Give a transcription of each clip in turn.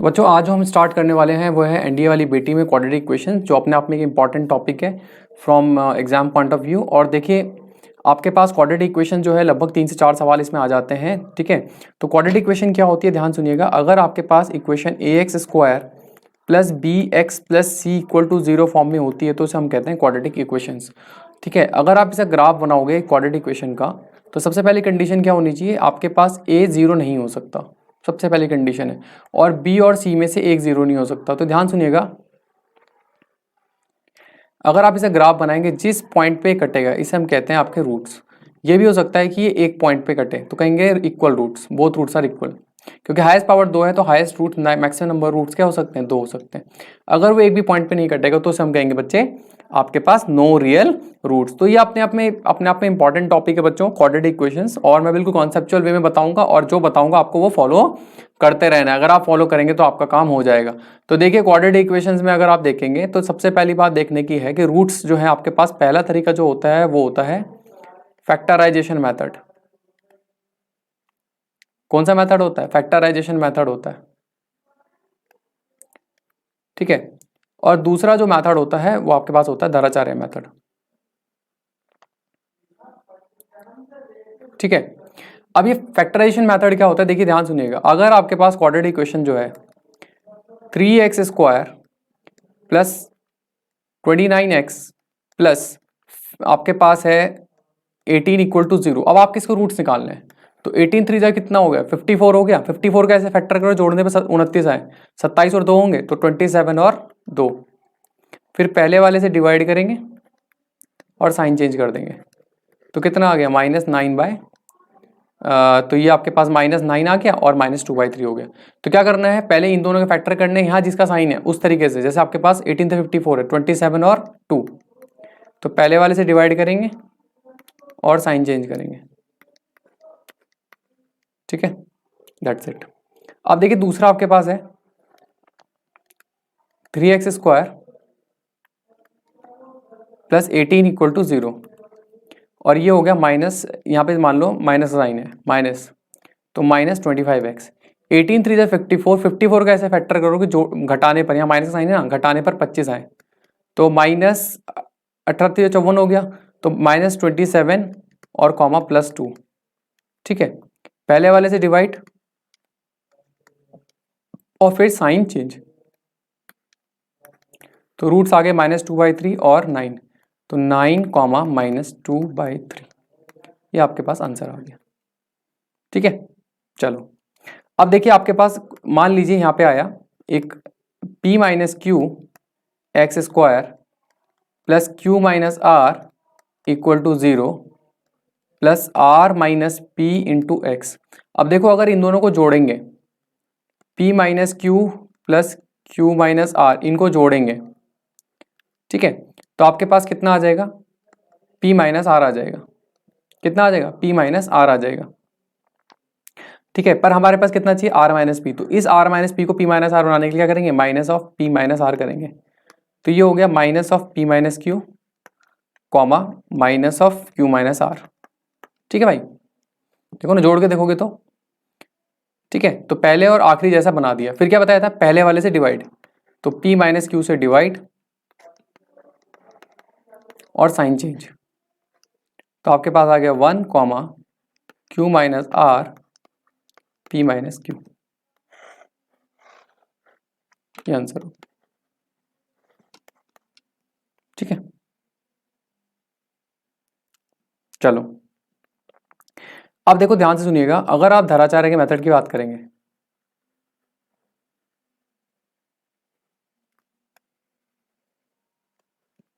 बच्चों आज जो हम स्टार्ट करने वाले हैं वो है एनडीए वाली बेटी में क्वाड्रेटिक इक्वेशन, जो अपने आप में एक इंपॉर्टेंट टॉपिक है from exam point of view. और देखिए आपके पास क्वाड्रेटिक इक्वेशन जो है लगभग 3 से 4 सवाल इसमें आ जाते हैं। ठीक है, तो क्वाड्रेटिक इक्वेशन क्या होती है, ध्यान सुनिएगा। अगर आपके पास equation A x square plus B x plus C equal to 0 form में होती है तो उसे हम कहते हैं क्वाड्रेटिक इक्वेशंस। ठीक है, अगर आप इसे ग्राफ बनाओगे क्वाड्रेटिक इक्वेशन का तो सबसे पहली कंडीशन क्या होनी चाहिए, आपके पास ए 0 नहीं हो सकता, सबसे पहली कंडीशन है। और बी और सी में से एक 0 नहीं हो सकता। तो ध्यान सुनिएगा, अगर आप इसे ग्राफ बनाएंगे जिस पॉइंट पे कटेगा इसे हम कहते हैं आपके रूट्स। ये भी हो सकता है कि ये एक पॉइंट पे कटे तो कहेंगे equal roots, both roots are equal, क्योंकि हाईएस्ट पावर 2 है तो highest root maximum number roots क्या हो सकते हैं, 2 हो सकते हैं। अगर वो एक भी पॉइंट पे नहीं कटेगा तो उसे हम कहेंगे बच्चे आपके पास नो रियल रूट्स। तो ये अपने आप में इंपॉर्टेंट टॉपिक है बच्चों, क्वाड्रेटिक इक्वेशंस, और मैं बिल्कुल कॉन्सेप्चुअल वे में बताऊंगा और जो बताऊंगा आपको वो फॉलो करते रहना है। अगर आप फॉलो करेंगे तो आपका काम हो जाएगा। तो देखिए क्वाड्रेटिक इक्वेशंस में अगर आप देखेंगे तो सबसे पहली बात देखने की है कि रूट्स जो है आपके पास, पहला तरीका जो होता है वो होता है फैक्टराइजेशन मेथड। कौन सा मेथड होता है, फैक्टराइजेशन मेथड होता है। ठीक है, और दूसरा जो मेथड होता है वो आपके पास होता है धराचार्य मेथड। ठीक है, अब ये फैक्टराइजेशन मेथड क्या होता है, देखिए ध्यान सुनिएगा। अगर आपके पास क्वाड्रेटिक इक्वेशन जो है 3x square plus 29x plus आपके पास है 18 इक्वल टू 0, अब आप किसको रूट्स निकालने हैं। तो 18 3 जा कितना हो गया, 54 हो गया। 54 का ऐसे फैक्टर करो, जोड़ने पे 29 आए, 27 और 2 होंगे तो 27 और 2। फिर पहले वाले से डिवाइड करेंगे और साइन चेंज कर देंगे तो कितना आ गया, -9/, तो ये आपके पास -9 आ गया और -2/3 हो गया। तो क्या करना है, पहले इन दोनों के फैक्टर करने हैं, यहाँ जिसका साइन है उस तरीके से, जैसे आपके पास 18 से 54 है, 27 और 2, तो पहले वाले से डिवाइड करेंगे और साइन चेंज करेंगे। ठीक है, दैट्स इट। अब देखिए दूसरा आपके पास है 3x square plus 18 equal to 0, और ये हो गया माइनस, यहाँ पे मान लो माइनस साइन है, माइनस, तो -25x। 18 3 54, 54 का ऐसे फैक्टर करोगे जो घटाने पर, यहाँ माइनस साइन है ना, घटाने पर 25 आए तो -18 54 हो गया, तो -27 और कॉमा +2। ठीक है, पहले वाले से डिवाइड और फिर साइन चेंज, तो रूट्स आ गए -2/3 और 9, तो 9 कॉमा -2/3, ये आपके पास आंसर आ गया। ठीक है, चलो अब देखिए आपके पास, मान लीजिए यहाँ पे आया एक p minus q x square plus q minus r equal to 0 plus r minus p into x. अब देखो अगर इन दोनों को जोड़ेंगे, p minus q plus q minus r, इनको जोड़ेंगे, ठीक है, तो आपके पास कितना आ जाएगा, p माइनस आर आ जाएगा। कितना आ जाएगा, p माइनस आर आ जाएगा। ठीक है, पर हमारे पास कितना चाहिए, r माइनस पी, तो इस r माइनस पी को p माइनस आर बनाने के लिए क्या करेंगे, minus of p minus r करेंगे। तो ये हो गया minus of p minus q comma minus of q minus r. ठीक है भाई, देखो ना जोड़ के देखोगे तो। ठीक है, तो पहले और आखिरी जैसा बना दिया। फिर क्या बताया था, पहले वाले से डिवाइड, तो p माइनस क्यू से डिवाइड और साइन चेंज, तो आपके पास आ गया 1 comma q minus r p minus q, ये आंसर हो। ठीक है, चलो अब देखो ध्यान से सुनिएगा। अगर आप धराचार्य के मेथड की बात करेंगे,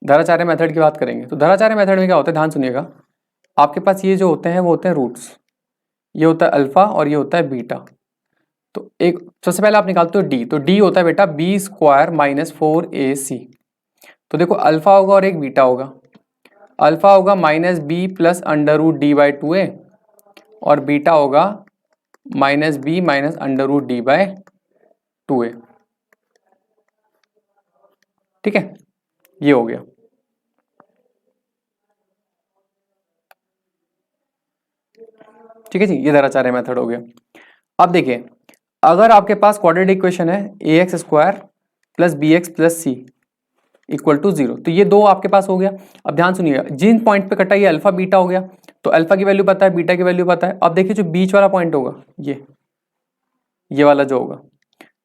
धराचार्य मेथड की बात करेंगे तो धराचार्य मेथड में क्या होता है, ध्यान सुनिएगा। आपके पास ये जो होते हैं वो होते हैं रूट्स, ये होता है अल्फा और ये होता है बीटा। तो एक सबसे पहले आप निकालते हो डी, तो डी होता है बेटा बी स्क्वायर माइनस 4ac। तो देखो अल्फा होगा और एक बीटा होगा। अल्फा होगा -b प्लस √d/2a और बीटा होगा -b माइनस √d/2a। ठीक है, ये हो गया। ठीक है जी, ये धराचार्य मेथड हो गया। अब देखिए अगर आपके पास क्वाड्रेटिक इक्वेशन है ax² plus bx plus c equal to 0, तो ये दो आपके पास हो गया। अब ध्यान सुनिएगा, जिन पॉइंट पे कटा ये अल्फा बीटा हो गया, तो अल्फा की वैल्यू पता है, बीटा की वैल्यू पता है। अब देखिए जो बीच वाला पॉइंट होगा, ये वाला जो होगा,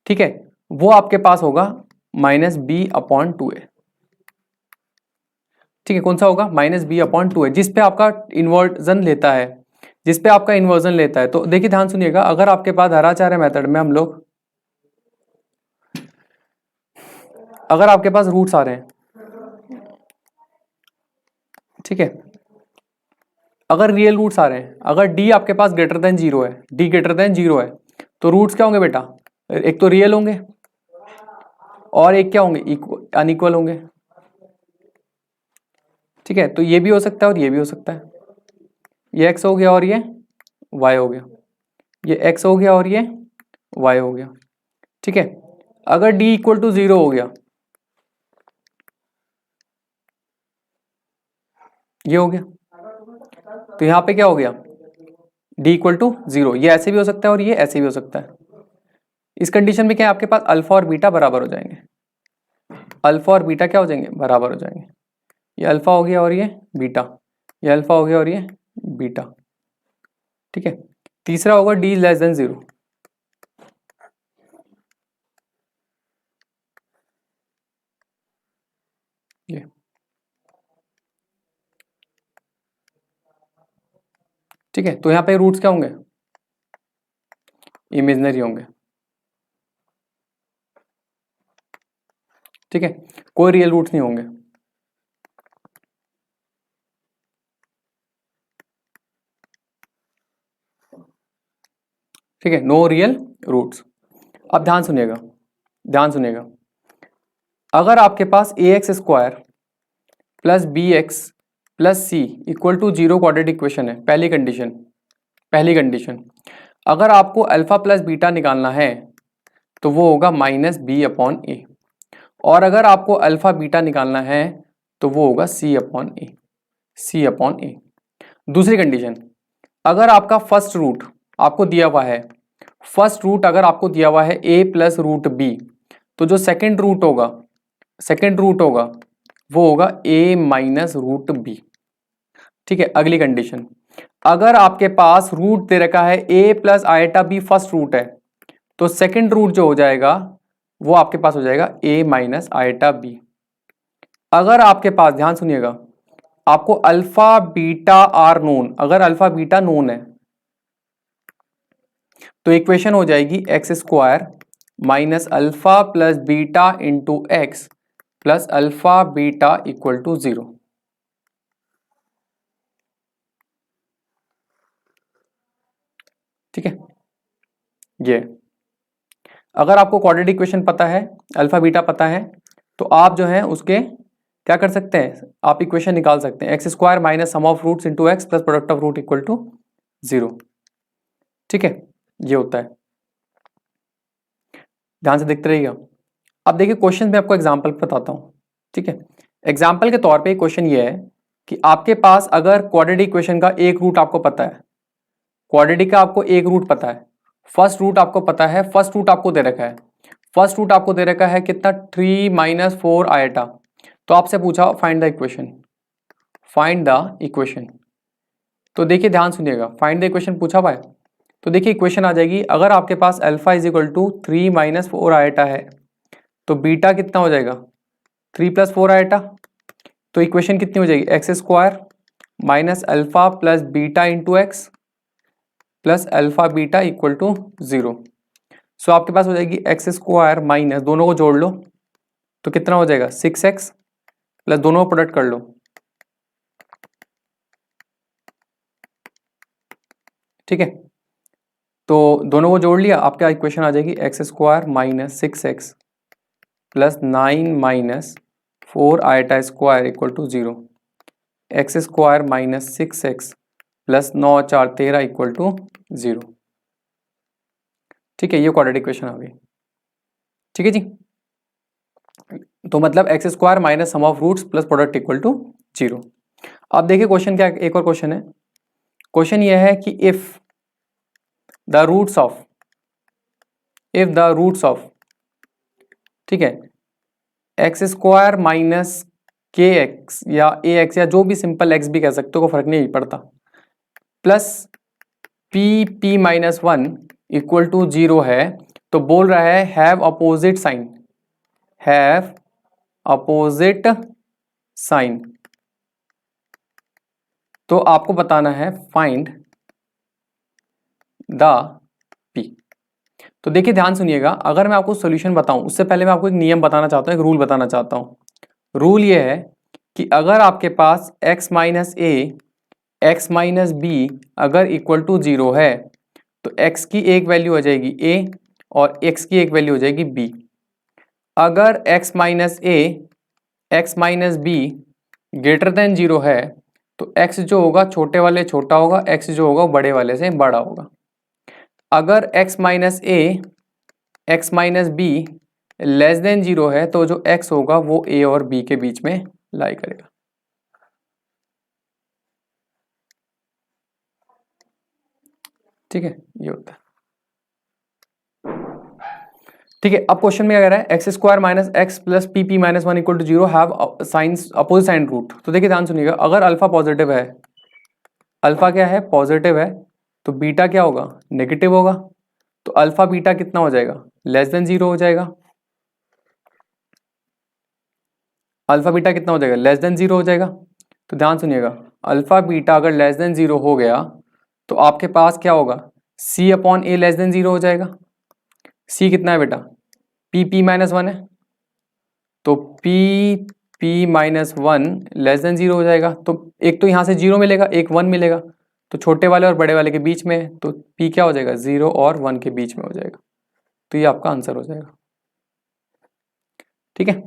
ठीक है, वो आपके पास होगा -b/2a। ठीक है, कौन सा होगा? -b/2a, जिस पे आपका इन्वर्जन लेता है, जिस पे आपका इन्वर्जन लेता है। तो देखिए ध्यान सुनिएगा, अगर आपके पास हराचार्य मेथड में हम लोग, अगर आपके पास रूट्स आ रहे हैं, ठीक है, अगर रियल रूट्स आ रहे हैं, अगर d आपके पास ग्रेटर देन 0 है, d ग्रेटर देन 0 है, तो रूट्स क्या होंगे बेटा? एक तो रियल होंगे और एक क्या होंगे? अनइक्वल होंगे। ठीक है, तो ये भी हो सकता है और ये भी हो सकता है। ये x हो गया और ये y हो गया, ये x हो गया और ये y हो गया। ठीक है, अगर d इक्वल टू 0 हो गया, ये हो गया, तो यहां पे क्या हो गया? d equal to 0। ये ऐसे भी हो सकता है और ये ऐसे भी हो सकता है। इस कंडीशन में क्या है, आपके पास अल्फा और बीटा बराबर हो जाएंगे। अल्फा और बीटा क्या हो जाएंगे? बराबर हो जाएंगे। ये अल्फा हो गया और ये बीटा, ये अल्फा हो गया और ये बीटा। ठीक है, तीसरा होगा d लेस देन 0। ये ठीक है, तो यहाँ पे रूट्स क्या होंगे? इमेजिनरी होंगे। ठीक है, कोई रियल रूट्स नहीं होंगे। ठीक है, नो रियल रूट्स। अब ध्यान सुनिएगा, ध्यान सुनिएगा, अगर आपके पास ax² plus bx plus c equal to 0 quadratic equation है, पहली कंडीशन, पहली कंडीशन, अगर आपको अल्फा प्लस बीटा निकालना है तो वो होगा -b/a, और अगर आपको अल्फा बीटा निकालना है तो वो होगा c/a, c/a। दूसरी कंडीशन, अगर आपका फर्स्ट रूट आपको दिया हुआ है, फर्स्ट रूट अगर आपको दिया हुआ है a प्लस रूट b, तो जो सेकेंड रूट होगा, सेकेंड रूट होगा वो होगा a माइनस रूट b। ठीक है, अगली कंडीशन, अगर आपके पास रूट दे रखा है a plus iota b first root है, तो सेकेंड रूट जो हो जाएगा वो आपके पास हो जाएगा a माइनस आयटा b। अगर आपके पास, ध्यान सुनिएगा, आपको अल्फा बीटा आर नोन, अगर अल्फा बीटा नोन है तो इक्वेशन हो जाएगी x² minus alpha plus beta into x plus alpha beta equal to 0। ठीक है, ये अगर आपको क्वाड्रेटिक इक्वेशन पता है, अल्फा बीटा पता है, तो आप जो है उसके क्या कर सकते हैं, आप इक्वेशन निकाल सकते हैं, x² minus sum of roots into x plus product of root equal to 0। ठीक है, ये होता है, ध्यान से देखते रहिएगा। अब देखिए क्वेश्चन में आपको एग्जांपल बताता हूँ। ठीक है, एग्जांपल के तौर पे क्वेश्चन ये है कि आपके पास अगर क्वाड्रेटिक इक्वेशन का एक रूट आपको पता है, क्वाड्रेटिक का आपको एक रूट पता है, फर्स्ट रूट आपको पता है, फर्स्ट रूट आपको दे रखा है, फर्स्ट रूट आपको दे रखा है कितना? 3 माइनस 4 आयटा। तो आपसे पूछा find the equation, find the equation. तो देखिए ध्यान सुनिएगा, फाइंड द इक्वेशन पूछा हुआ है, तो देखिए इक्वेशन आ जाएगी, अगर आपके पास alpha is equal to 3 minus 4 iota है तो बीटा कितना हो जाएगा? 3 प्लस 4 आयटा। तो इक्वेशन कितनी हो जाएगी? x² minus alpha plus beta into x plus alpha beta equal to 0। So आपके पास हो जाएगी x² माइनस, दोनों को जोड़ लो तो कितना हो जाएगा? 6x प्लस दोनों को प्रोडक्ट कर लो, ठीक है, तो दोनों को जोड़ लिया, आपका इक्वेशन आ जाएगी x² minus 6x plus 9 minus 4 iota square equal to 0, x² minus 6x plus 9 4 13 equal to 0। ठीक है, ये क्वाड्रेटिक इक्वेशन आ गई। ठीक है जी, तो मतलब x² minus sum of roots plus product equal to 0। अब देखिए क्वेश्चन क्या, एक और क्वेश्चन है, क्वेश्चन ये है कि if the roots of if the roots of, ठीक है, x square minus k x या ए एक्स या जो भी सिंपल एक्स भी कह सकते हो, को फर्क नहीं पड़ता, plus p minus one equal to 0 है, तो बोल रहा है have opposite sign, have opposite sign. तो आपको बताना है फाइंड द पी। तो देखिए ध्यान सुनिएगा, अगर मैं आपको सॉल्यूशन बताऊं उससे पहले मैं आपको एक नियम बताना चाहता हूं, एक रूल बताना चाहता हूं। रूल ये है कि अगर आपके पास x माइनस ए एक्स माइनस बी अगर इक्वल टू 0 है तो x की एक वैल्यू हो जाएगी a और x की एक वैल्यू हो जाएगी b। अगर x minus A x minus be greater than 0 है तो x जो होगा छोटे वाले छोटा होगा, x जो होगा बड़े वाले से बड़ा होगा। अगर x minus A x minus be less than 0 है तो जो x होगा वो a और b के बीच में लाई करेगा। ठीक है, ये होता है। ठीक है, अब क्वेश्चन में क्या कह रहा है, x square minus x plus p p minus one equal to 0 have signs opposite sign root. तो देखिए ध्यान सुनिएगा, अगर अल्फा पॉजिटिव है, अल्फा क्या है पॉजिटिव है, तो बीटा क्या होगा नेगेटिव होगा। तो अल्फा बीटा कितना हो जाएगा लेस देन 0 हो जाएगा। अल्फा बीटा कितना हो जाएगा लेस देन 0 हो जाएगा। तो ध्यान सुनिएगा, अल्फा बीटा अगर लेस देन 0 हो गया तो आपके पास क्या होगा सी अपॉन ए लेस देन 0 हो जाएगा। सी कितना है बेटा पी माइनस वन है, तो P minus one less than 0 हो जाएगा। तो एक तो यहाँ से 0 मिलेगा, एक 1 मिलेगा, तो छोटे वाले और बड़े वाले के बीच में है, तो पी क्या हो जाएगा 0 और 1 के बीच में हो जाएगा। तो ये आपका आंसर हो जाएगा। ठीक है,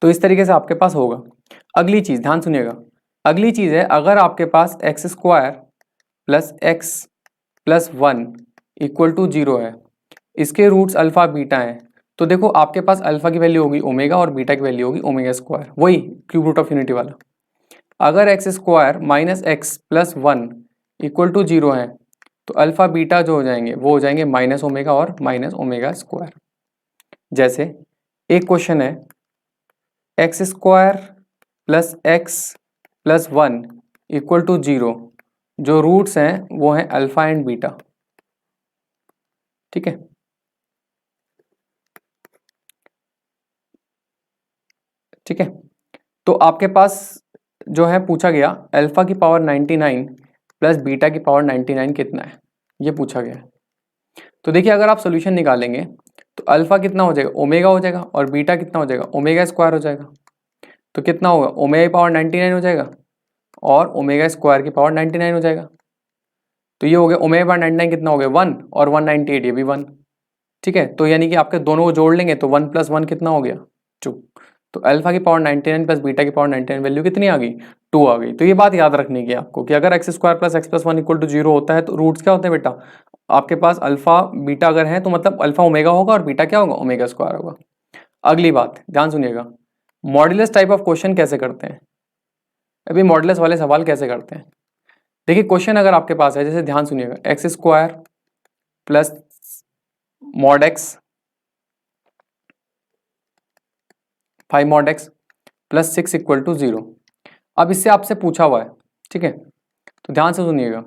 तो इस तरीके से आपके पास होगा। अगली चीज ध्यान सुनिएगा, अगली चीज है अगर आपके पास X square plus x plus one equal to 0 है, इसके रूट्स अल्फा बीटा हैं, तो देखो आपके पास अल्फा की वैल्यू होगी ओमेगा और बीटा की वैल्यू होगी ओमेगा स्क्वायर, वही क्यूब रूट ऑफ यूनिटी वाला। अगर x square minus x plus one equal to 0 है तो अल्फा बीटा जो हो जाएंगे वो हो जाएंगे माइनस ओमेगा और माइनस ओमेगा स्क्वायर। जैसे एक क्वेश्चन है x square plus x plus one equal to 0, जो रूट्स हैं वो हैं अल्फा एंड बीटा। ठीक है, ठीक है, तो आपके पास जो है पूछा गया अल्फा की पावर 99 प्लस बीटा की पावर 99 कितना है, ये पूछा गया है। तो देखिए अगर आप सॉल्यूशन निकालेंगे तो अल्फा कितना हो जाएगा ओमेगा हो जाएगा और बीटा कितना हो जाएगा ओमेगा स्क्वायर हो जाएगा। तो कितना होगा ओमेगा की पावर 99 हो जाएगा और ओमेगा स्क्वायर की पावर 99 हो जाएगा। तो ये हो गया ओमेगा पावर 99 कितना हो गया 1 और 198 ये भी 1। ठीक है, तो यानी कि आपके दोनों को जोड़ लेंगे तो 1 प्लस 1 कितना हो गया 2। तो अल्फा की पावर 99 प्लस बीटा की पावर 99 वैल्यू कितनी आ गई 2 आ गई। तो ये बात याद रखनी है आपको कि अगर x square plus x plus one equal to 0 होता है तो रूट्स क्या होते हैं बेटा, आपके पास अल्फा बीटा अगर है तो मतलब अल्फा ओमेगा होगा और बीटा क्या होगा ओमेगा स्क्वायर होगा। अगली बात ध्यान सुनिएगा, मॉड्यूलस टाइप ऑफ क्वेश्चन कैसे करते हैं, अभी मॉड्यूलस वाले सवाल कैसे करते हैं। देखिए क्वेश्चन अगर आपके पास है, जैसे ध्यान सुनिएगा x square plus mod x 5 mod x plus 6 equal to 0। अब इससे आपसे पूछा हुआ है, ठीक है, तो ध्यान से सुनिएगा,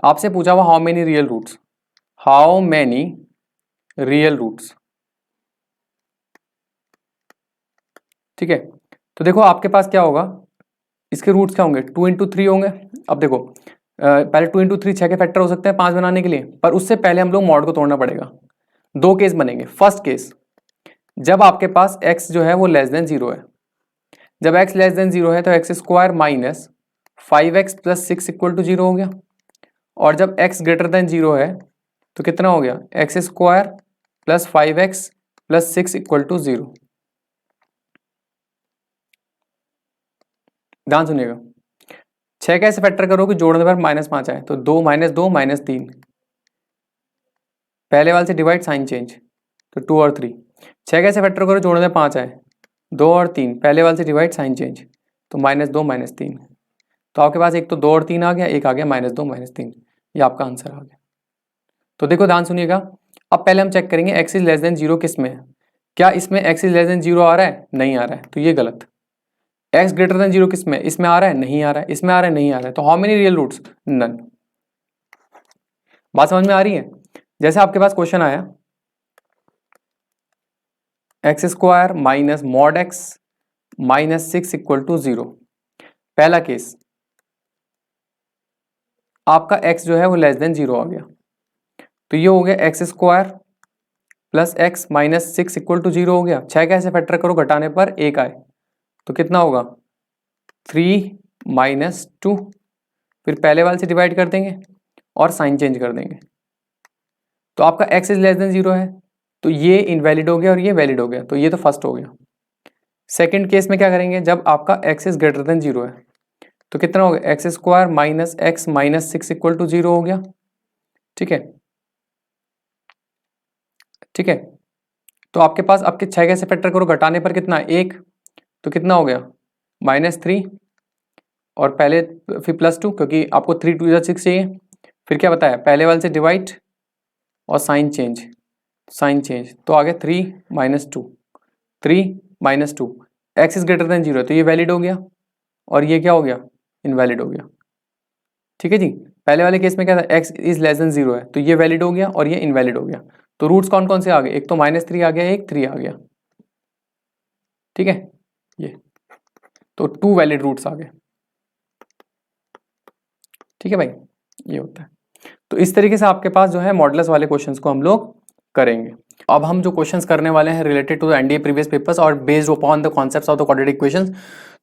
आपसे पूछा हुआ how many real roots, how many real roots. ठीक है, तो देखो आपके पास क्या होगा, इसके रूट्स क्या होंगे 2 इंटू 3 होंगे। अब देखो पहले 2 इंटू 3 6 के फैक्टर हो सकते हैं 5 बनाने के लिए, पर उससे पहले हम लोग मॉड को तोड़ना पड़ेगा। दो केस बनेंगे, फर्स्ट केस जब आपके पास x जो है वो लेस देन 0 है, जब x लेस देन 0 है तो x square minus 5x plus 6 equal to 0 हो गया। और जब x ग्रेटर देन 0 है तो कितना हो गया x square plus 5x plus 6 equal to 0। ध्यान सुनिएगा, 6 कैसे फैक्टर करोगे जोड़ने पर -5 आए तो 2 माइनस 2 माइनस 3, पहले वाले से डिवाइड साइन चेंज तो 2 और 3। 6 कैसे फैक्टर करो जोड़ने में 5 आए 2 और 3, पहले वाले से डिवाइड साइन चेंज तो -2 माइनस 3। तो आपके पास एक तो 2 और 3 आ गया, एक आ गया -2 माइनस 3, ये आपका आंसर आ गया। तो देखो ध्यान सुनिएगा, अब पहले हम चेक करेंगे x इज लेस देन 0 किस में है। क्या इसमें x इज लेस देन 0 आ रहा है? नहीं आ रहा है, तो ये गलत। x ग्रेटर देन 0 किस में? इसमें आ रहा है? नहीं आ रहा है। इसमें आ रहा है? नहीं आ रहा है। तो how many real roots? None. बात समझ में आ रही है? जैसे आपके पास क्वेश्चन आया x square minus mod x minus 6 equal to 0। पहला केस, आपका x जो है वो लेस देन 0 आ गया, तो ये हो गया x square plus x minus 6 equal to 0 हो गया। 6 कैसे फैक्टर करो, घटाने पर 1 आए, तो कितना होगा 3 माइनस 2। फिर पहले वाले से डिवाइड कर देंगे और साइन चेंज कर देंगे, तो आपका x इज लेस देन 0 है, तो ये इनवैलिड हो गया और ये वैलिड हो गया, तो ये तो फर्स्ट हो गया। सेकेंड केस में क्या करेंगे, जब आपका x इज ग्रेटर देन 0 है, तो कितना हो गया x square minus x minus 6 equal to 0 हो गया। ठीक है, ठीक है। तो आपके पास आपके 6 कैसे फैक्टर करो, घटाने पर कितना 1, तो कितना हो गया -3 और पहले फिर +2, क्योंकि आपको 3 2 6 चाहिए। फिर क्या बताया, पहले वाले से डिवाइड और साइन चेंज, तो आ गया 3 -2, 3 -2। एक्स इज ग्रेटर देन 0 है, तो ये वैलिड हो गया और ये क्या हो गया, इनवैलिड हो गया। ठीक है जी, पहले वाले केस में क्या था, x इज लेस देन 0 है, तो ये वैलिड हो गया और ये इनवैलिड हो गया। तो रूट्स कौन कौन से आ गए, एक तो -3 आ गया, एक 3 आ गया। ठीक है, ये तो 2 वैलिड रूट्स आ गए। ठीक है भाई, ये होता है। तो इस तरीके से आपके पास जो है मॉडुलस वाले क्वेश्चंस को हम लोग करेंगे। अब हम जो क्वेश्चंस करने वाले हैं related to the NDA previous papers और based upon the concepts of the quadratic equations.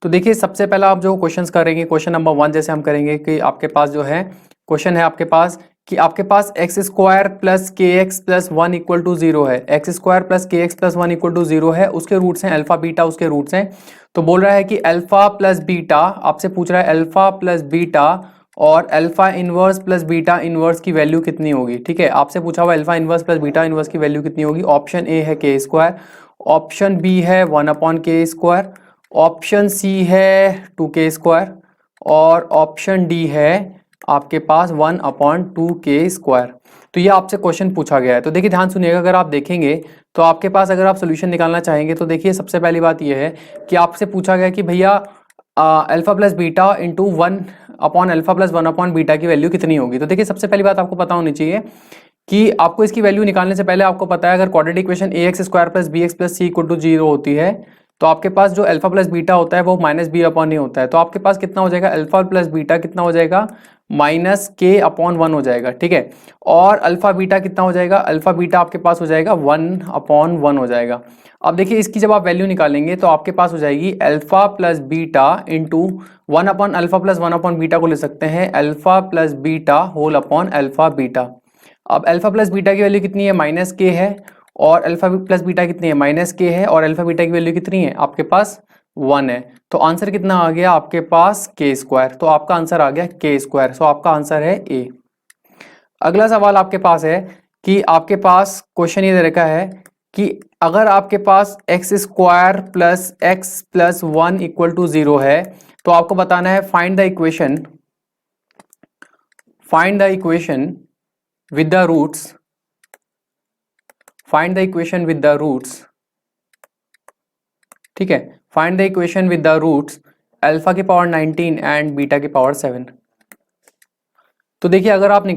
तो देखिए सबसे पहला आप जो क्वेश्चंस करेंगे, क्वेश्चन नंबर 1 जैसे हम करेंगे कि आपके पास जो है क्वेश्चन है आपके पास कि आपके पास एक्स स्क्वायर प्लस के एक्स प्लस 1 इक्वल टू 0 है। एक्स स्क्वायर प्लस के एक्स प्लस 1 इक्वल टू 0 है, उसके रूट्स हैं अल्फा बीटा, उसके रूट्स हैं। तो बोल रहा है कि अल्फा प्लस बीटा, आपसे पूछ रहा है अल्फा प्लस बीटा और alpha inverse plus beta inverse की वैल्यू कितनी होगी। ठीक है, आपसे पूछा हुआ alpha inverse plus beta inverse की वैल्यू कितनी होगी। ऑप्शन ए है के स्क्वायर, ऑप्शन बी है 1/k स्क्वायर, ऑप्शन सी है 2k स्क्वायर और ऑप्शन डी है आपके पास 1/2k स्क्वायर। तो ये आपसे क्वेश्चन पूछा गया है। तो देखिए ध्यान सुनिएगा, अगर आप देखेंगे तो आपके पास अगर आप सोल्यूशन निकालना चाहेंगे तो देखिए सबसे पहली बात यह है कि आपसे पूछा गया कि भैया अल्फा प्लस बीटा इंटू 1/अल्फा प्लस 1/बीटा की वैल्यू कितनी होगी। तो देखिए सबसे पहली बात आपको पता होनी चाहिए कि आपको इसकी वैल्यू निकालने से पहले आपको पता है अगर quadratic equation A x square plus B x plus C equal to 0 होती है तो आपके पास जो अल्फा प्लस बीटा होता है वो -b/a होता है। तो आपके पास कितना हो जाएगा, अल्फा प्लस बीटा कितना हो जाएगा, -k/1 हो जाएगा। ठीक है, और अल्फा बीटा कितना हो जाएगा, अल्फा बीटा आपके पास हो जाएगा 1/1 हो जाएगा। अब देखिए इसकी जब आप वैल्यू निकालेंगे तो आपके पास हो जाएगी अल्फा प्लस बीटा इंटू 1/अल्फा प्लस 1/बीटा को ले सकते हैं alpha plus beta whole upon alpha beta. अब अल्फा प्लस बीटा की वैल्यू कितनी है, -k है, और अल्फा प्लस बीटा कितनी है, -k है, और अल्फा बीटा की वैल्यू कितनी है आपके पास 1 है। तो आंसर कितना आ गया आपके पास k स्क्वायर। तो आपका आंसर आ गया k स्क्वायर। सो आपका आंसर है ए। अगला सवाल आपके पास है कि आपके पास क्वेश्चन ये दे रखा है कि अगर आपके पास X square plus x plus 1 equal to 0 है तो आपको बताना है find the equation with the roots, find the equation with the roots। ठीक है, find the equation with the roots alpha की पावर 19 एंड बीटा की पावर 7। तो देखिए अगर आप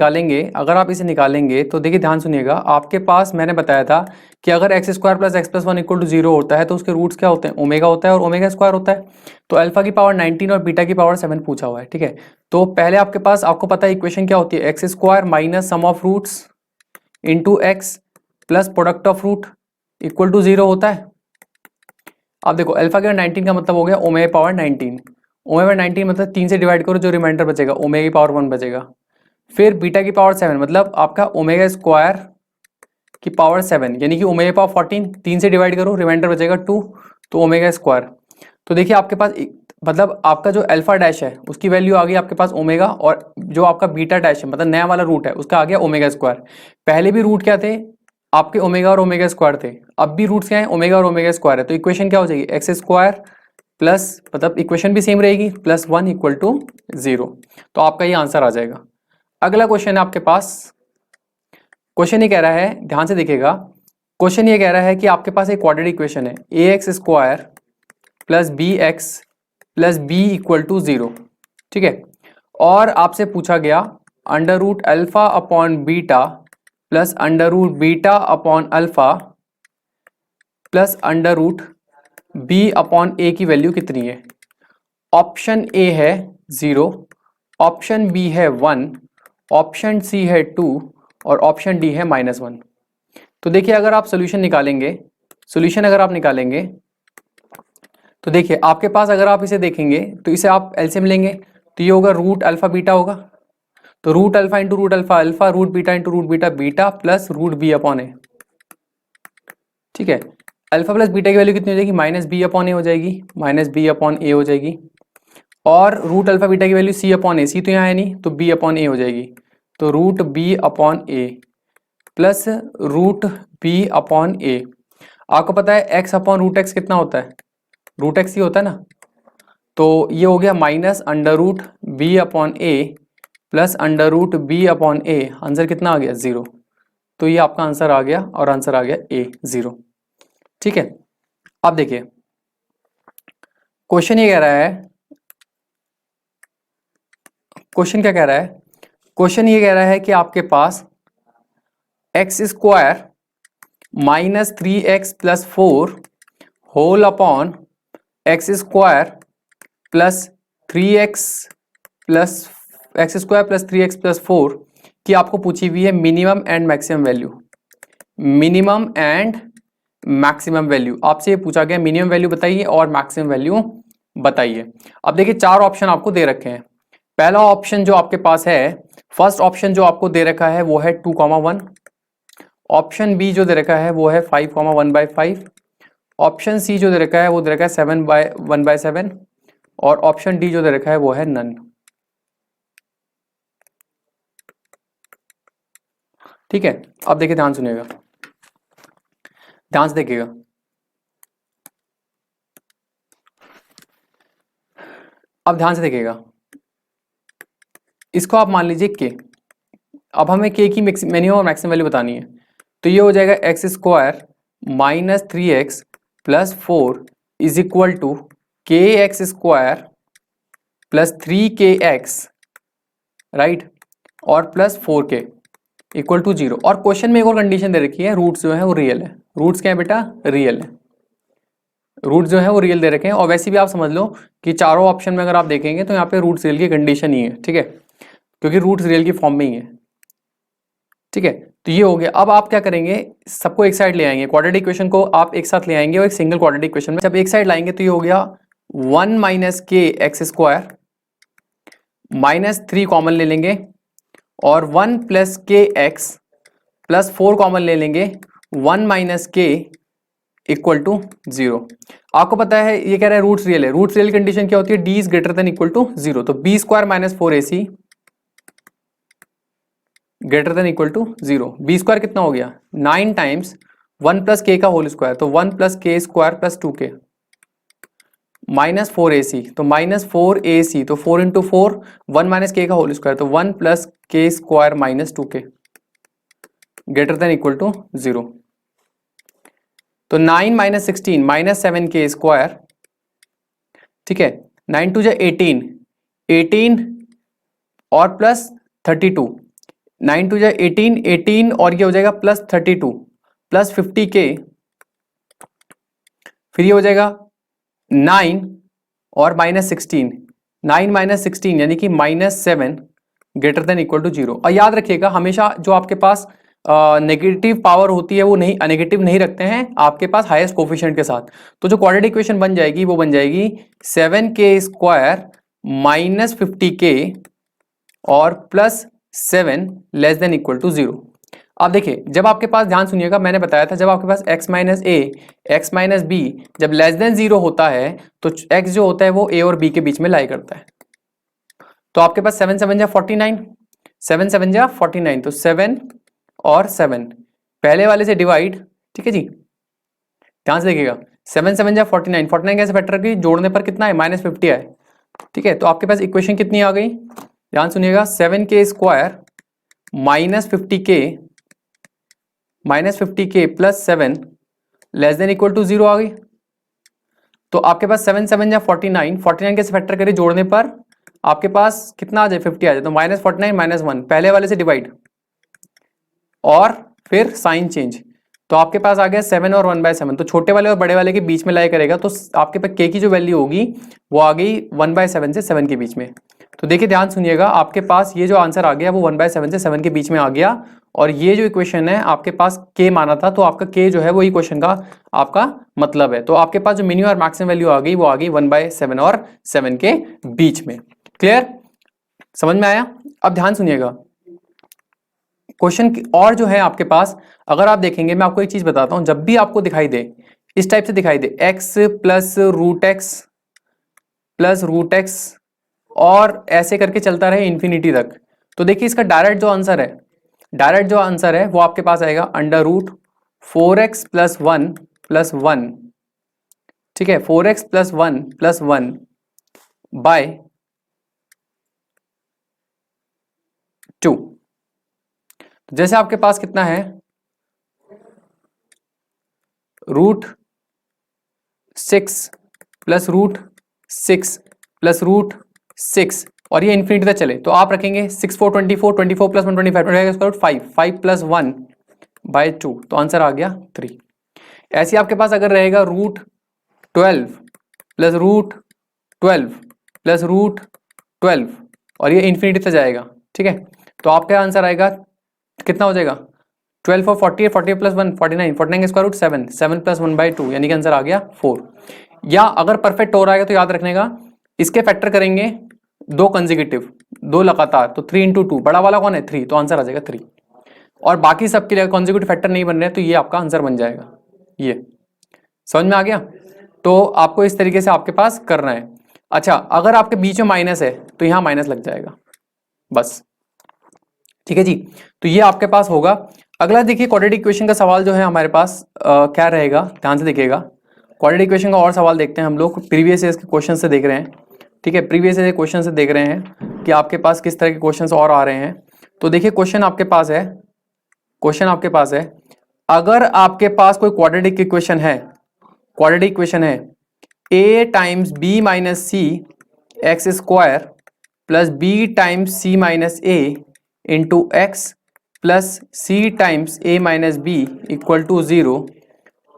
इसे निकालेंगे तो देखिए ध्यान सुनिएगा, आपके पास मैंने बताया था कि अगर x square plus x plus 1 equal to 0 होता है तो उसके रूट्स क्या होते हैं, ओमेगा होता है और ओमेगा स्क्वायर होता है। तो अल्फा की पावर 19 और बीटा की पावर 7 पूछा हुआ है। ठीक है, तो पहले आपको पता है इक्वेशन क्या होती है, x square minus sum of roots into x plus product of root equal to 0 होता है। अब देखो अल्फा के 19 का मतलब हो गया ओमेगा पावर 19, ओमेगा 19 मतलब 3 से डिवाइड करो, जो रिमाइंडर बचेगा ओमेगा की पावर 1 बचेगा। फिर बीटा की पावर 7 मतलब आपका ओमेगा स्क्वायर की पावर 7 यानी कि ओमेगा पावर 14, 3 से डिवाइड करो रिमाइंडर बचेगा 2, तो ओमेगा स्क्वायर। तो देखिए आपके पास मतलब आपका जो अल्फा डैश है उसकी वैल्यू आ गई आपके पास ओमेगा, और जो आपका बीटा डैश है मतलब नया वाला रूट है उसका आ गया ओमेगा स्क्वायर। पहले भी रूट क्या थे आपके, ओमेगा और ओमेगा स्क्वायर थे, अब भी रूट्स क्या है, ओमेगा और ओमेगा स्क्वायर है। तो इक्वेशन क्या हो जाएगी, एक्स स्क्वायर प्लस मतलब इक्वेशन भी सेम रहेगी प्लस 1 इक्वल टू 0। तो आपका ये आंसर आ जाएगा। अगला क्वेश्चन है आपके पास क्वेश्चन ये कह रहा है, ध्यान से देखिएगा, क्वेश्चन ये कह रहा है कि आपके पास एक क्वाड्रेटिक इक्वेशन है ax² plus bx plus b equal to 0, ठीक है। और आपसे पूछा गया under root alpha upon beta plus under root beta upon alpha plus under root B upon A की वैल्यू कितनी है। ऑप्शन ए है 0, ऑप्शन बी है 1, ऑप्शन सी है 2 और ऑप्शन डी है -1। तो देखिए अगर आप सोल्यूशन निकालेंगे, सोल्यूशन अगर आप निकालेंगे तो देखिए आपके पास अगर आप इसे देखेंगे तो इसे आप एलसीएम लेंगे तो ये होगा रूट अल्फा बीटा होगा, तो root alpha into root alpha alpha, root beta into root beta beta plus root B upon A, ठीक है। अल्फा प्लस बीटा की वैल्यू कितनी हो जाएगी, -b अपॉन ए हो जाएगी, -b अपॉन ए हो जाएगी। और रूट अल्फा बीटा की वैल्यू c अपॉन ए, सी तो यहाँ है नहीं तो b अपॉन ए हो जाएगी, तो root b upon A plus root b upon ए। आपको पता है x अपॉन रूट एक्स कितना होता है, रूट एक्स ही होता है ना, तो ये हो गया minus under root B upon A plus under root B upon A, answer कितना आ गया 0। तो ये आपका आंसर आ गया और आंसर आ गया ए 0, ठीक है। अब देखिए क्वेश्चन ये कह रहा है, क्वेश्चन क्या कह रहा है, क्वेश्चन ये कह रहा है कि आपके पास x² minus 3x plus 4 whole upon x² plus 3x plus x² plus 3x plus 4 की आपको पूछी हुई है minimum and maximum value, minimum and maximum value आपसे ये पूछा गया, मिनिमम वैल्यू बताइए और मैक्सिमम वैल्यू बताइए। अब देखिए 4 ऑप्शन आपको दे रखे हैं। पहला ऑप्शन जो आपके पास है, फर्स्ट ऑप्शन जो आपको दे रखा है वो है 2,1, ऑप्शन बी जो दे रखा है वो है 5,1/5, ऑप्शन सी जो दे रखा है वो दे रखा है 7/1/7 और ऑप्शन डी जो दे रखा है वो है नन, ठीक है। अब देखिए ध्यान सुनिएगा, ध्यान से देखिएगा, अब ध्यान से देखिएगा, इसको आप मान लीजिए के, अब हमें के की मिनिमम और मैक्सिमम वैल्यू बतानी है, तो ये हो जाएगा x² minus 3x plus 4 is equal to kx² plus 3kx, right, और प्लस 4k इक्वल टू 0। और क्वेश्चन में एक और कंडीशन दे रखी है, रूट्स जो है वो रियल है, रूट्स क्या है बेटा, रियल है, रूट जो है वो रियल दे रखे हैं। और वैसे भी आप समझ लो कि चारों ऑप्शन में अगर आप देखेंगे तो यहाँ पे रूट्स रियल की कंडीशन ही है, ठीक है, क्योंकि रूट्स रियल की फॉर्म में ही है, ठीक है। तो ये हो गया। अब आप क्या करेंगे, सबको एक साइड ले आएंगे, क्वाड्रेटिक इक्वेशन को आप एक साथ ले आएंगे और एक सिंगल क्वाड्रेटिक इक्वेशन में जब एक साइड लाएंगे तो ये हो गया 1 माइनस के x² माइनस 3 कॉमन ले लेंगे और 1 प्लस के एक्स प्लस 4 कॉमन ले लेंगे, 1 माइनस के इक्वल टू 0। आपको पता है ये कह रहा है रूट्स रियल है, रूट्स रियल कंडीशन क्या होती है, d is greater than equal to 0, तो b² minus 4ac greater than equal to 0। b² कितना हो गया 9 टाइम्स 1 प्लस के का होल स्क्वायर, तो 1 plus k square plus 2k minus 4ac, तो माइनस 4ac, तो 4 इंटू 4 1 माइनस के का होल स्क्वायर, तो 1 plus k square minus 2k greater than equal to 0। तो 9 माइनस 16 माइनस 7k², ठीक है, 9 टू जा 18, 18 और प्लस 32, 9 टू जा 18, 18 और ये हो जाएगा प्लस 32 प्लस 50k, फिर ये हो जाएगा 9 और माइनस 16, 9 माइनस 16 यानी कि -7 ग्रेटर देन इक्वल टू 0। और याद रखिएगा हमेशा जो आपके पास नेगेटिव पावर होती है वो नहीं, नेगेटिव नहीं रखते हैं आपके पास हाईएस्ट कोफिशिएंट के साथ। तो जो क्वाड्रेटिक इक्वेशन बन जाएगी वो बन जाएगी 7k² माइनस 50k और plus 7 less than equal to 0। अब देखिए जब आपके पास, ध्यान सुनिएगा, मैंने बताया था जब आपके पास x माइनस ए एक्स माइनस बी जब लेस देन 0 होता है तो x जो होता है वो a और b के बीच में लाई करता है। तो आपके पास 7 7 जा 49, 7 7 जा 49, तो 7 और 7 पहले वाले से डिवाइड, ठीक है जी, ध्यान से देखिएगा, 7 7 जा 49, 49 कैसे फैक्टर की जोड़ने पर कितना है -50 आए, ठीक है। तो आपके पास इक्वेशन कितनी आ गई, ध्यान सुनिएगा, 7k² minus 50k -50k plus 7 less than equal to 0 आ गई। तो आपके पास 7 7 या 49, 49 के फैक्टर करिए जोड़ने पर आपके पास कितना आ जाए 50 आ जाए। तो -49 -1 पहले वाले से डिवाइड और फिर साइन चेंज, तो आपके पास आ गया 7 और 1/7। तो छोटे वाले और बड़े वाले के बीच में लाई करेगा तो आपके पास k की जो वैल्यू होगी वो आ गई 1/7 से 7 के बीच में। तो देखिए ध्यान सुनिएगा, आपके पास ये जो आंसर आ गया वो 1/7 से 7 के बीच में आ गया। और ये जो इक्वेशन है आपके पास k माना था, तो आपका k जो है वो इक्वेशन का आपका मतलब है। तो आपके पास जो मिनिमम और मैक्सिमम वैल्यू आ गई वो आ गई 1/7 और 7 के बीच में। क्लियर, समझ में आया? अब ध्यान सुनिएगा क्वेश्चन और जो है आपके पास, अगर आप देखेंगे मैं आपको एक चीज बताता हूं, जब भी आपको दिखाई दे इस टाइप से दिखाई दे x प्लस रूट एक्स और ऐसे करके चलता रहे इन्फिनिटी तक, तो देखिए इसका डायरेक्ट जो आंसर है वो आपके पास आएगा √4x प्लस 1 प्लस 1, ठीक है, 4x प्लस 1 प्लस 1 बाय 2। जैसे आपके पास कितना है √6 प्लस √6 प्लस √6 और ये इन्फिनिटी तक चले, तो आप रखेंगे 6 4 24 24 प्लस 1 25 5 प्लस 1 बाय 2, तो आंसर आ गया 3। ऐसे आपके पास अगर रहेगा √12 प्लस √12 प्लस √12 और ये इन्फिनिटी तक जाएगा, ठीक है, तो आपका आंसर आएगा कितना हो जाएगा 12 और 48 48 प्लस 1 49 49 का स्क्वायर रूट 7 7 प्लस 1/2 यानी कि आंसर आ गया 4। या अगर परफेक्ट हो रहा है तो याद रखने का इसके फैक्टर करेंगे दो कंसेक्यूटिव, दो लगातार, तो 3 × 2 बड़ा वाला कौन है 3, तो आंसर आ जाएगा 3। और बाकी सबके लिए कंसेक्यूटिव फैक्टर नहीं बन रहे तो ये आपका आंसर बन जाएगा। ये समझ में आ गया? तो आपको इस तरीके से आपके पास करना है। अच्छा, अगर आपके बीच में माइनस है तो यहां माइनस लग जाएगा बस, ठीक है जी। तो ये आपके पास होगा। अगला देखिए क्वाड्रेटिक इक्वेशन का सवाल जो है हमारे पास क्या रहेगा, ध्यान से देखिएगा। क्वाड्रेटिक इक्वेशन का और सवाल देखते हैं हम लोग, प्रीवियस ईयर के क्वेश्चन से देख रहे हैं, ठीक है, प्रीवियस ईयर क्वेश्चन से देख रहे हैं कि आपके पास किस तरह के क्वेश्चन और आ रहे हैं। तो देखिए क्वेश्चन आपके पास है, अगर आपके पास कोई क्वाड्रेटिक इक्वेशन है a times b minus c x square plus b times c minus a into x plus c times a minus b equal to 0,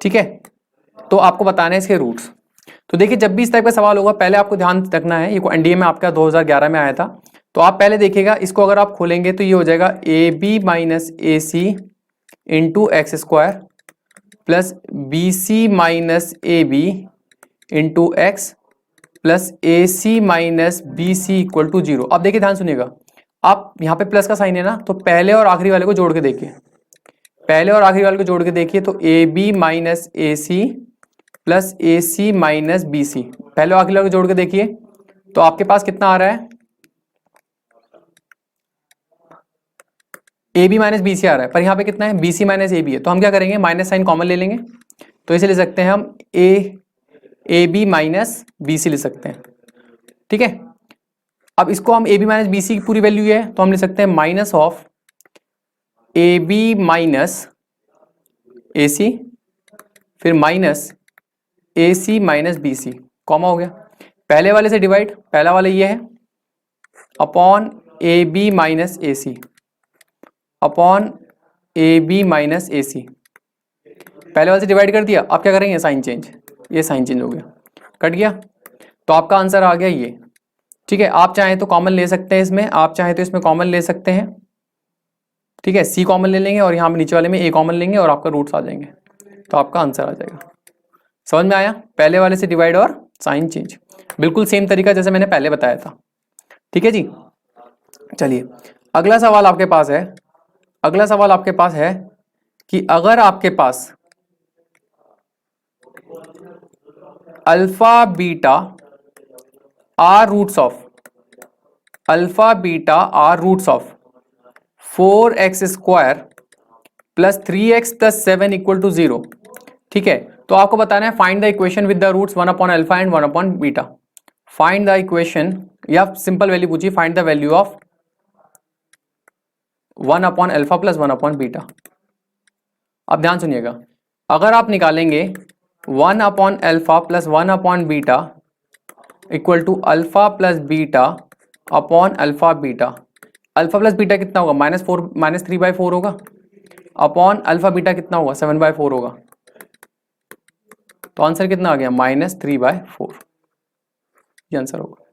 ठीक है, तो आपको बताना है इसके रूट्स। तो देखिए जब भी इस टाइप का सवाल होगा पहले आपको ध्यान रखना है, ये एनडीए में आपका 2011 में आया था, तो आप पहले देखिएगा इसको, अगर आप खोलेंगे तो ये हो जाएगा ab minus A c into x square plus b C minus A b into x plus a C minus B c equal to 0। अब देखिए ध्यान सुनिएगा, आप यहाँ पे प्लस का साइन है ना, तो पहले और आखिरी वाले को जोड़ के देखिए, तो a B minus A c plus a C minus B c, पहले और आखिरी वाले को जोड़ के देखिए, तो आपके पास कितना आ रहा है A B minus B C आ रहा है, पर यहाँ पे कितना है बी सी माइनस ए बी है, तो हम क्या करेंगे माइनस साइन कॉमन ले लेंगे, तो इसे ले सकते हैं हम A B minus B C ले सकते हैं, ठीक है। अब इसको हम A B minus B C की पूरी वैल्यू है तो हम ले सकते हैं minus of A B minus A C फिर माइनस ए सी माइनस बी सी, कॉमा हो गया, पहले वाले से डिवाइड, पहला वाला ये है upon A B minus A C upon A B minus A C, पहले वाले से डिवाइड कर दिया। अब क्या करेंगे साइन चेंज, ये साइन चेंज हो गया, कट गया, तो आपका आंसर आ गया ये, ठीक है। आप चाहें तो कॉमन ले सकते हैं इसमें, आप चाहें तो इसमें कॉमन ले सकते हैं, ठीक है, सी कॉमन ले लेंगे और यहाँ पे नीचे वाले में ए कॉमन लेंगे और आपका रूट्स आ जाएंगे, तो आपका आंसर आ जाएगा। समझ में आया? पहले वाले से डिवाइड और साइन चेंज, बिल्कुल सेम तरीका जैसे मैंने पहले बताया था, ठीक है जी। चलिए अगला सवाल आपके पास है कि अगर आपके पास alpha beta are roots of 4x square plus 3x plus 7 equal to 0, ठीक है, तो आपको बताना है find the equation with the roots 1 upon alpha and 1 upon beta. Find the equation, या सिंपल वैल्यू पूछिए, find the value of 1 upon alpha plus 1 upon beta. अब ध्यान सुनिएगा, अगर आप निकालेंगे 1 upon alpha plus 1 upon beta equal to alpha plus beta upon alpha beta, alpha plus beta कितना होगा -3/4 होगा, अपॉन अल्फा बीटा कितना होगा 7/4 होगा, तो आंसर कितना आ गया -3/4, ये आंसर होगा।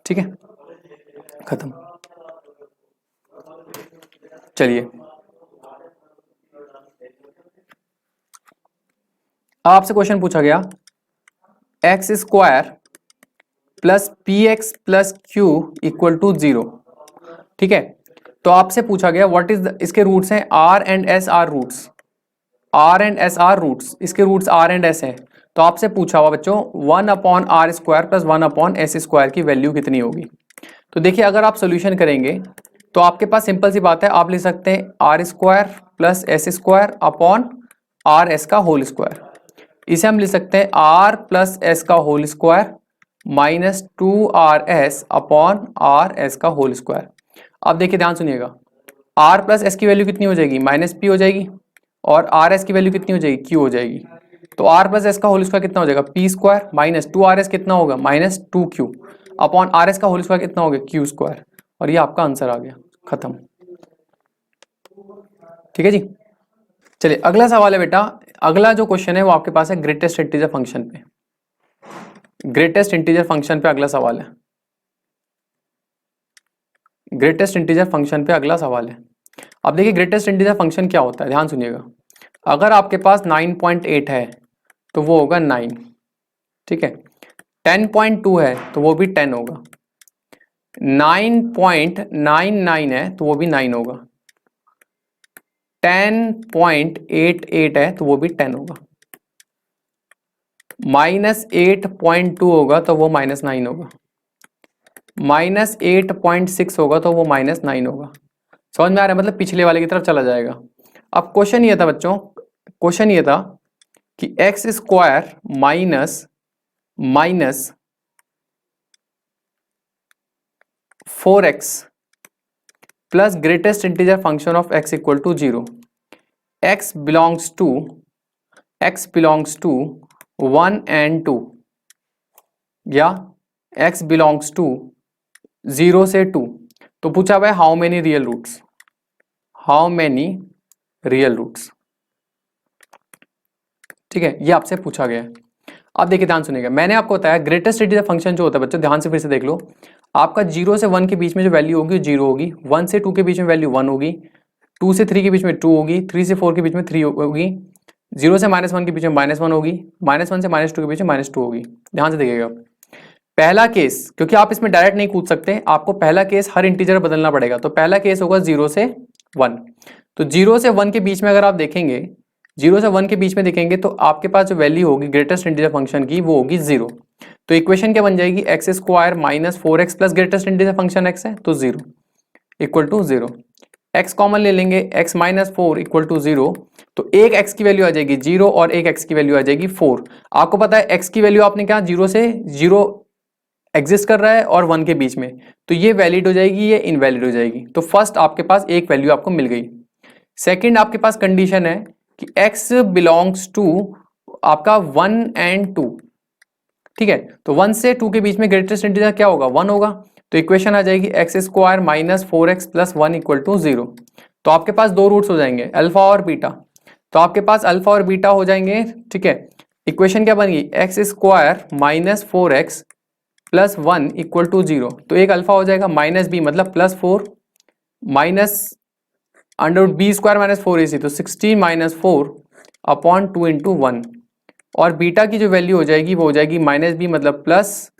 ठीक है, खत्म। चलिए आपसे क्वेश्चन पूछा गया x square plus p x plus q equal to 0। ठीक है, तो आपसे पूछा गया व्हाट इज इसके रूट्स हैं r and s are roots, r and s are roots, इसके रूट्स आर एंड एस हैं। तो आपसे पूछा हुआ बच्चों 1 upon r square plus 1 upon s square की वैल्यू कितनी होगी। तो देखिए अगर आप सोल्यूशन करेंगे तो आपके पास सिंपल सी बात है, आप लिख सकते हैं r square plus s square upon r s का होल स्क्वायर। इसे हम लिख सकते हैं आर प्लस एस का whole square minus 2RS upon r s का होल स्क्वायर। अब देखिए ध्यान सुनिएगा, आर प्लस एस की वैल्यू कितनी हो जाएगी -p हो जाएगी, और आर एस की वैल्यू कितनी हो जाएगी q हो जाएगी। तो आर प्लस एस का होल स्क्वायर कितना हो जाएगा p स्क्वायर माइनस 2RS कितना होगा -2q अपॉन आर एस का होल स्क्वायर कितना हो गया q स्क्वायर, और ये आपका आंसर आ गया, खत्म। ठीक है जी, चलिए अगला सवाल है बेटा, अगला जो क्वेश्चन है वो आपके पास है ग्रेटेस्ट इंटीजर फंक्शन पे, ग्रेटेस्ट इंटीजर फंक्शन पे अगला सवाल है, ग्रेटेस्ट इंटीजर फंक्शन पे अगला सवाल है। अब देखिए ग्रेटेस्ट इंटीजर फंक्शन क्या होता है, ध्यान सुनिएगा, अगर आपके पास 9.8 है तो वो होगा 9, ठीक है, 10.2 है तो वो भी 10 होगा, 9.99 है तो वो भी 9 होगा, 10.88 है तो वो भी 10 होगा, -8.2 होगा तो वो -9 होगा, -8.6 होगा तो वो -9 होगा। समझ में आ रहा है, मतलब पिछले वाले की तरफ चला जाएगा। अब क्वेश्चन ये था बच्चों, क्वेश्चन ये था कि x square minus 4x plus greatest integer function of x equal to 0, x belongs to 1 and 2 या x बिलोंग्स टू 0 से 2। तो पूछा हुआ है how many real roots, how many real roots, ठीक है, ये आपसे पूछा गया है। अब देखिए ध्यान सुनिएगा, मैंने आपको बताया ग्रेटेस्ट इंटीजर फंक्शन जो होता है बच्चों, ध्यान से फिर से देख लो, आपका 0 से 1 के बीच में जो वैल्यू होगी 0 होगी, 1 से 2 के बीच में वैल्यू 1 होगी, 2 से 3 के बीच में 2 होगी, 3 से 4 के बीच में 3 होगी, 0 से -1 के बीच में -1 होगी, -1 से -2 के बीच में -2 होगी। ध्यान से देखिएगा, पहला केस, क्योंकि आप इसमें डायरेक्ट नहीं कूद सकते, आपको पहला केस हर इंटीजर बदलना पड़ेगा, तो पहला केस होगा 0 से 1। तो 0 से 1 के बीच में अगर आप देखेंगे, 0 से 1 के बीच में देखेंगे तो आपके पास जो वैल्यू होगी ग्रेटेस्ट इंटीजर फंक्शन की वो होगी 0। तो इक्वेशन क्या बन जाएगी, x square minus 4x plus greatest integer function x है तो 0 इक्वल टू 0। x कॉमन ले लेंगे, x माइनस 4 इक्वल टू 0, तो एक x की वैल्यू आ जाएगी 0 और एक x की वैल्यू आ जाएगी 4। आपको पता है x की वैल्यू आपने क्या 0 से 0 एग्जिस्ट कर रहा है और 1 के बीच में, तो ये वैलिड हो जाएगी, ये इनवैलिड हो जाएगी। तो फर्स्ट आपके पास एक वैल्यू आपको मिल गई। सेकंड आपके पास कंडीशन है कि x बिलोंग्स टू आपका 1 and 2, ठीक है, तो 1 से 2 के बीच में ग्रेटेस्ट इंटीजर क्या होगा 1 होगा, तो इक्वेशन आ जाएगी x square minus 4x plus 1 equal to 0। तो आपके पास दो रूट्स हो जाएंगे अल्फा और बीटा, तो आपके पास अल्फा और बीटा हो जाएंगे, ठीक है। इक्वेशन क्या बन गई, x square minus 4x plus 1 equal to 0, तो एक अल्फा हो जाएगा माइनस बी मतलब +4 minus under b square minus 4ac, तो 16 माइनस 4 अपॉन 2 इंटू 1, और बीटा की जो वैल्यू हो जाएगी वो हो जाएगी माइनस बी मतलब प्लस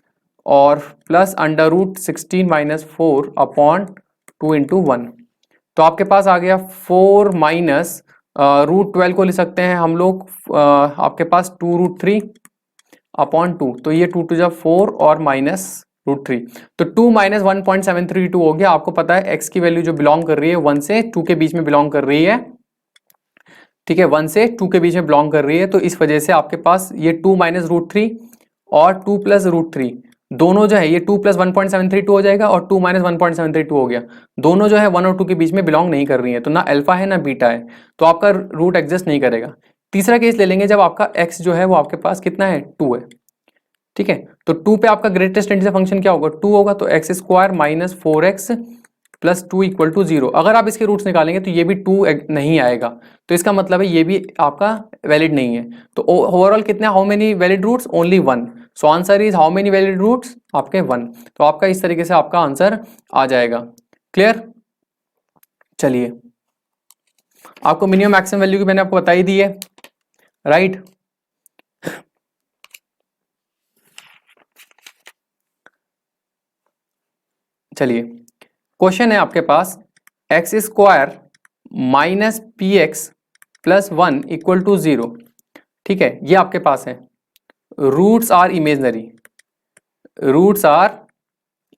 और plus under root 16 minus 4 upon 2 into 1। तो आपके पास आ गया 4 माइनस रूट 12 को ले सकते हैं हम लोग, आपके पास 2√3 अपॉन 2, तो ये 2 टू 4 और माइनस √3, तो 2 माइनस 1.732 हो गया। आपको पता है x की वैल्यू जो बिलोंग कर रही है 1 से 2 के बीच में बिलोंग कर रही है, ठीक है, 1 से 2 के बीच में बिलोंग कर रही है, तो इस वजह से आपके पास ये 2 माइनस √3 और 2 प्लस √3 दोनों जो है ये 2 + 1.732 हो जाएगा और 2 - 1.732 हो गया। दोनों जो है 1 और 2 के बीच में बिलोंग नहीं कर रही है, तो ना अल्फा है ना बीटा है, तो आपका रूट एग्जिस्ट नहीं करेगा। तीसरा केस ले लेंगे जब आपका x जो है वो आपके पास कितना है 2 है, ठीक है। तो 2 पे आपका ग्रेटेस्ट इंटीजर फंक्शन क्या होगा 2 होगा, तो x² - 4x + 2 = 0। अगर आप इसके रूट्स निकालेंगे तो ये भी 2 नहीं आएगा, तो इसका मतलब है ये भी आपका वैलिड नहीं है। तो ओवरऑल कितने how many valid roots only 1। So answer is how many valid roots आपके 1। तो आपका इस तरीके से आपका आंसर आ जाएगा। क्लियर। चलिए आपको मिनिमम मैक्सिमम वैल्यू की मैंने आपको बता ही दी है, राइट। चलिए क्वेश्चन है आपके पास x² - px + 1 = 0, ठीक है। ये आपके पास है roots are imaginary, roots are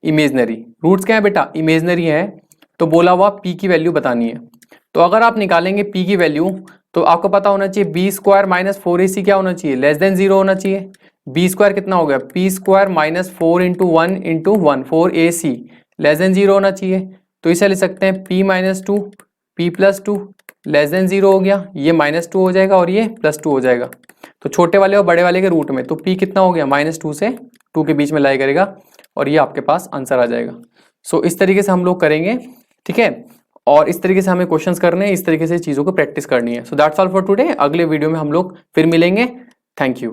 imaginary, roots क्या है बेटा इमेजनरी है, तो बोला हुआ p की वैल्यू बतानी है। तो अगर आप निकालेंगे p की वैल्यू तो आपको पता होना चाहिए b² - 4ac क्या होना चाहिए <0 होना चाहिए। b² कितना हो गया p² - 4 × 1 × 1 4ac <0 होना चाहिए। तो इसे ले सकते हैं p - 2 p + 2 <0 हो गया, ये -2 हो जाएगा और ये +2 हो जाएगा। तो छोटे वाले और बड़े वाले के रूट में तो p कितना हो गया -2 से 2 के बीच में लाई करेगा और ये आपके पास आंसर आ जाएगा। सो इस तरीके से हम लोग करेंगे, ठीक है। और इस तरीके से हमें क्वेश्चंस करने हैं, इस तरीके से चीज़ों को प्रैक्टिस करनी है। So that's all for today. अगले वीडियो में हम लोग फिर मिलेंगे। Thank you.